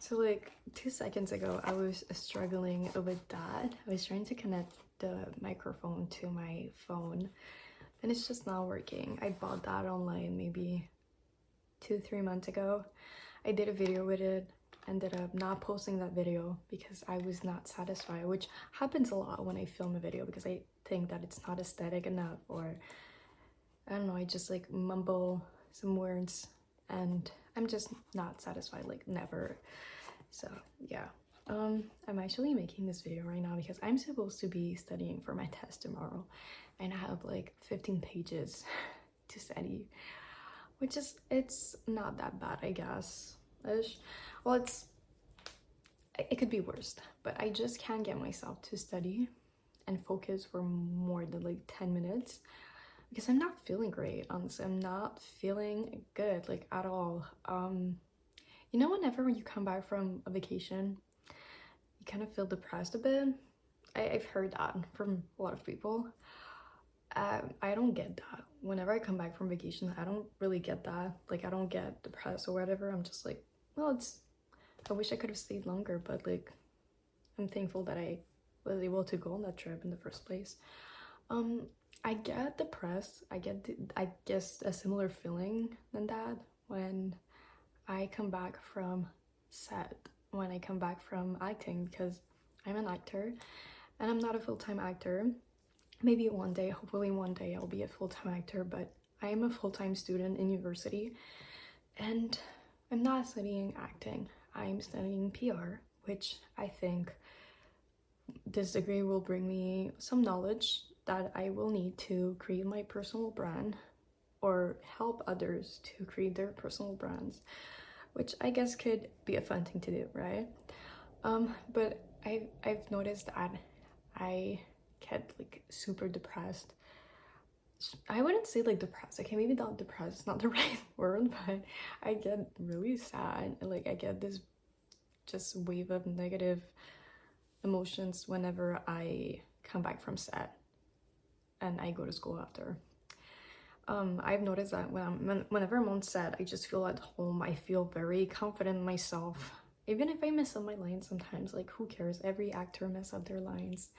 So like 2 seconds ago, I was struggling with that. I was trying to connect the microphone to my phone and it's just not working. I bought that online maybe 2-3 months ago. I did a video with it, ended up not posting that video because I was not satisfied, which happens a lot when I film a video because I think that it's not aesthetic enough, or I don't know, I just like mumble some words and I'm just not satisfied, like never. So yeah, I'm actually making this video right now because I'm supposed to be studying for my test tomorrow and I have like 15 pages to study, which is, it's not that bad, I guess ish. Well, it could be worse, but I just can't get myself to study and focus for more than like 10 minutes because I'm not feeling great. Honestly, I'm not feeling good, like at all. You know, whenever you come back from a vacation, you kind of feel depressed a bit. I've heard that from a lot of people. I don't get that. Whenever I come back from vacation, I don't really get that. Like, I don't get depressed or whatever. I'm just like, well, it's, I wish I could have stayed longer, but like, I'm thankful that I was able to go on that trip in the first place. I get depressed. I guess a similar feeling than that when I come back from set, when I come back from acting, because I'm an actor and I'm not a full-time actor. Maybe one day, hopefully one day I'll be a full-time actor, but I am a full-time student in university and I'm not studying acting. I'm studying PR, which I think this degree will bring me some knowledge that I will need to create my personal brand or help others to create their personal brands, which I guess could be a fun thing to do, right? But I've noticed that I get like super depressed. I wouldn't say like depressed, okay, maybe not depressed, it's not the right word, but I get really sad and like I get this just wave of negative emotions whenever I come back from set and I go to school after. I've noticed that whenever I'm on set, I just feel at home. I feel very confident in myself. Even if I mess up my lines sometimes, like who cares? Every actor mess up their lines.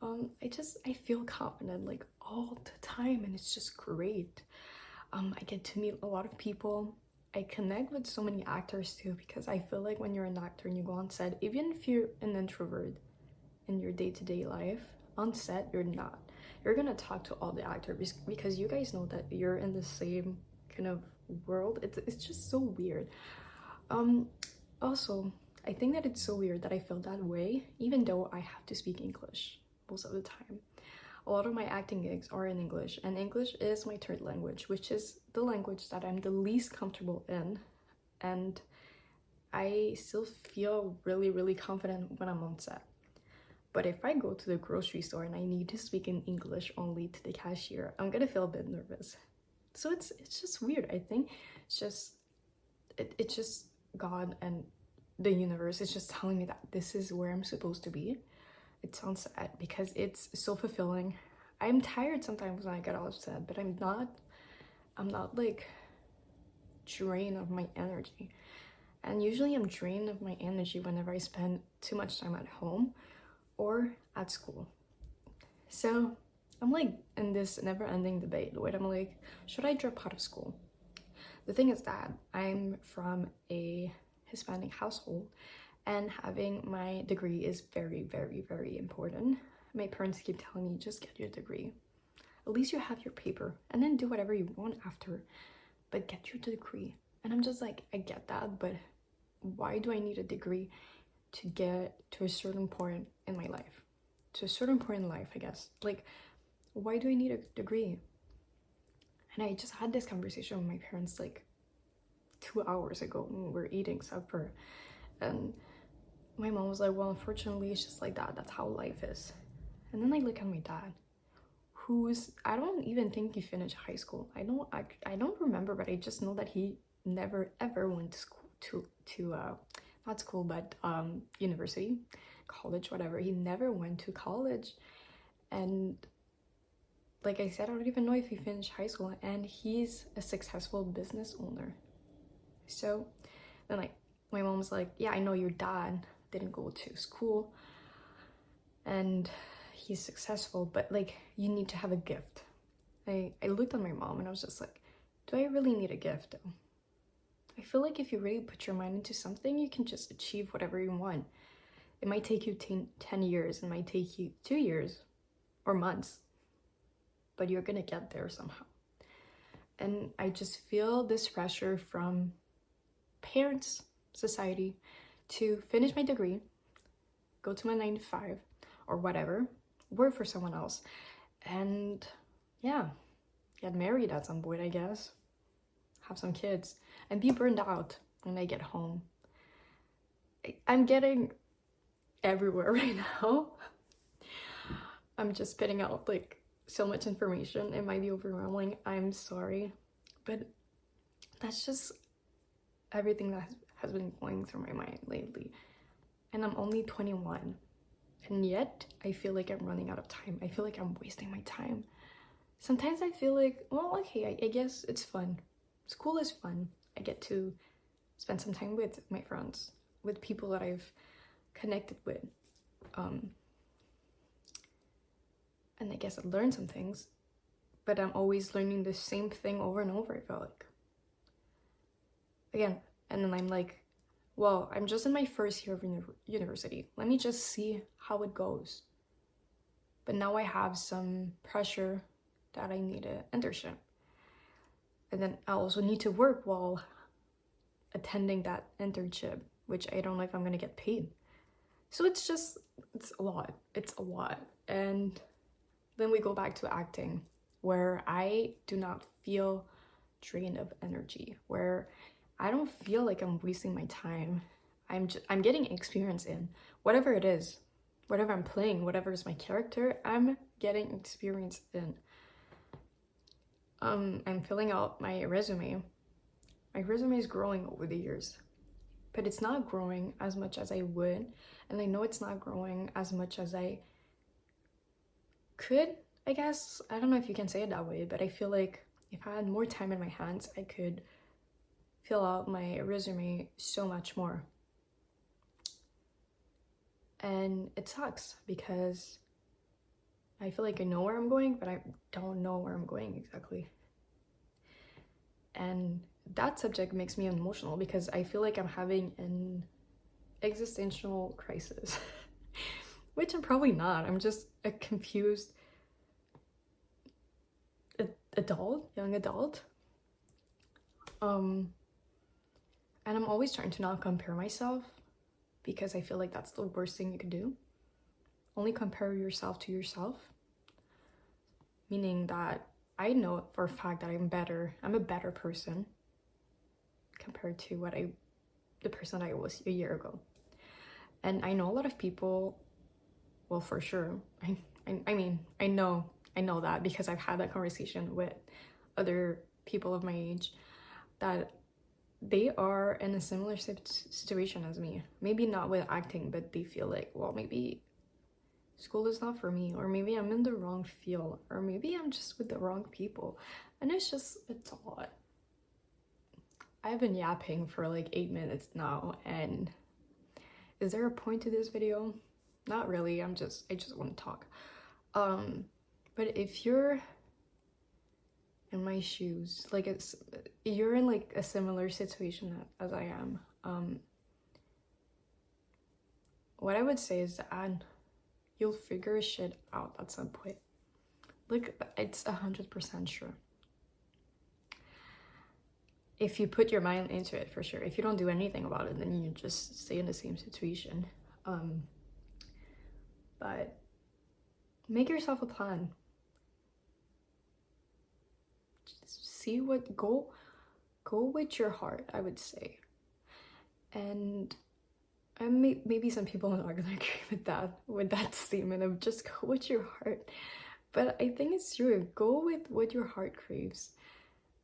I feel confident like all the time and it's just great. I get to meet a lot of people. I connect with so many actors too because I feel like when you're an actor and you go on set, even if you're an introvert in your day-to-day life, on set you're not. You're gonna talk to all the actors because you guys know that you're in the same kind of world. It's just so weird. Also, I think that it's so weird that I feel that way even though I have to speak English most of the time. A lot of my acting gigs are in English and English is my third language, which is the language that I'm the least comfortable in, and I still feel really confident when I'm on set. But if I go to the grocery store and I need to speak in English only to the cashier, I'm gonna feel a bit nervous. So it's just weird. I think it's just God and the universe is just telling me that this is where I'm supposed to be. It sounds sad because it's so fulfilling. I'm tired sometimes when I get out of set, but I'm not like drained of my energy. And usually I'm drained of my energy whenever I spend too much time at home or at school. So I'm like in this never-ending debate where I'm like, should I drop out of school? The thing is that I'm from a Hispanic household and having my degree is very important. My parents keep telling me, just get your degree. At least you have your paper and then do whatever you want after, but get your degree. And I'm just like, I get that, but why do I need a degree to get to a certain point in my life? To a certain point in life, I guess. Like, why do I need a degree? And I just had this conversation with my parents like 2 hours ago when we were eating supper. And my mom was like, well, unfortunately, it's just like that. That's how life is. And then I look at my dad, I don't even think he finished high school. I don't remember, but I just know that he never ever went to school, to not school, but university, college, whatever. He never went to college. And like I said, I don't even know if he finished high school, and he's a successful business owner. So then my mom was like, yeah, I know your dad didn't go to school and he's successful, but like you need to have a gift. I looked at my mom and I was just like, do I really need a gift though? I feel like if you really put your mind into something, you can just achieve whatever you want. It might take you 10 years, it might take you 2 years or months, but you're gonna get there somehow. And I just feel this pressure from parents, society, to finish my degree, go to my 9 to 5 or whatever, work for someone else, and yeah, get married at some point, I guess, have some kids, and be burned out when I get home. I'm getting everywhere right now. I'm just spitting out like so much information. It might be overwhelming. I'm sorry, but that's just everything that has been going through my mind lately. And I'm only 21, and yet I feel like I'm running out of time. I feel like I'm wasting my time. Sometimes I feel like, well, okay, I guess it's fun. School is fun. I get to spend some time with my friends, with people that I've connected with. And I guess I learned some things, but I'm always learning the same thing over and over, I feel like. Again, and then I'm like, well, I'm just in my first year of university. Let me just see how it goes. But now I have some pressure that I need an internship. And then I also need to work while attending that internship, which I don't know if I'm gonna get paid. So it's a lot. It's a lot. And then we go back to acting, where I do not feel drained of energy, where I don't feel like I'm wasting my time. I'm getting experience in whatever it is, whatever I'm playing, whatever is my character, I'm getting experience in. I'm filling out my resume. My resume is growing over the years, but it's not growing as much as I would, and I know it's not growing as much as I could, I guess. I don't know if you can say it that way, but I feel like if I had more time in my hands, I could fill out my resume so much more. And it sucks because I feel like I know where I'm going, but I don't know where I'm going exactly. And that subject makes me emotional because I feel like I'm having an existential crisis, which I'm probably not. I'm just a confused young adult. And I'm always trying to not compare myself because I feel like that's the worst thing you could do. Only compare yourself to yourself. Meaning that I know for a fact that I'm a better person compared to the person I was a year ago. And I know a lot of people, well, for sure, I mean, I know that because I've had that conversation with other people of my age, that they are in a similar situation as me. Maybe not with acting, but they feel like, well, maybe school is not for me, or maybe I'm in the wrong field, or maybe I'm just with the wrong people. And it's a lot. I've been yapping for like 8 minutes now, and is there a point to this video? Not really. I just want to talk. But if you're in my shoes, like you're in like a similar situation as I am, what I would say is that you'll figure shit out at some point. Like, it's 100% sure. If you put your mind into it, for sure. If you don't do anything about it, then you just stay in the same situation. But make yourself a plan. Just see go with your heart, I would say. And maybe some people are not gonna agree with that statement of just go with your heart. But I think it's true. Go with what your heart craves.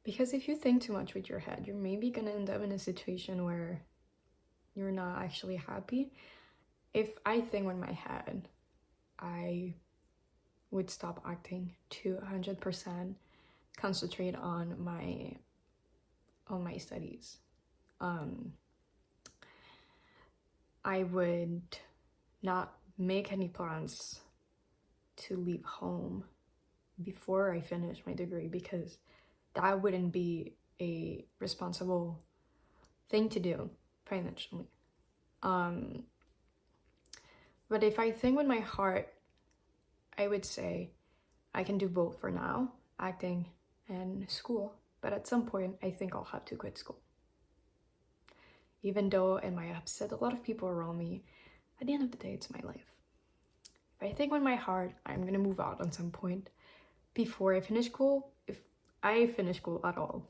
Because if you think too much with your head, you're maybe gonna end up in a situation where you're not actually happy. If I think with my head, I would stop acting to 100%, concentrate on my studies. I would not make any plans to leave home before I finish my degree, because that wouldn't be a responsible thing to do financially. But if I think with my heart, I would say I can do both for now, acting and school. But at some point, I think I'll have to quit school. Even though it might upset a lot of people around me, at the end of the day, it's my life. If I think with my heart, I'm gonna move out at some point before I finish school, if I finish school at all.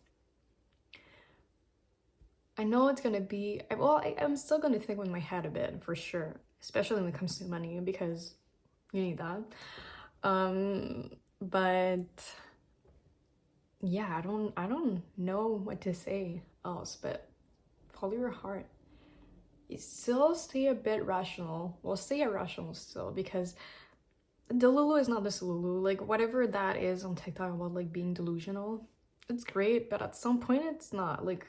I know it's gonna be, I'm still gonna think with my head a bit, for sure, especially when it comes to money, because you need that. But yeah, I don't know what to say else, but follow your heart. You still stay a bit rational. Well, stay irrational still, because Delulu is not the Delulu. Like, whatever that is on TikTok about like being delusional, it's great, but at some point it's not. Like,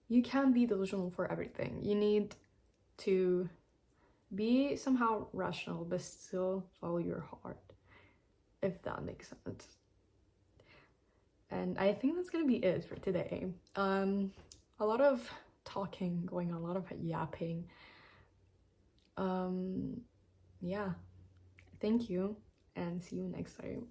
you can't be delusional for everything. You need to be somehow rational, but still follow your heart, if that makes sense. And I think that's gonna be it for today. A lot of talking going on, a lot of yapping. Yeah, thank you, and see you next time.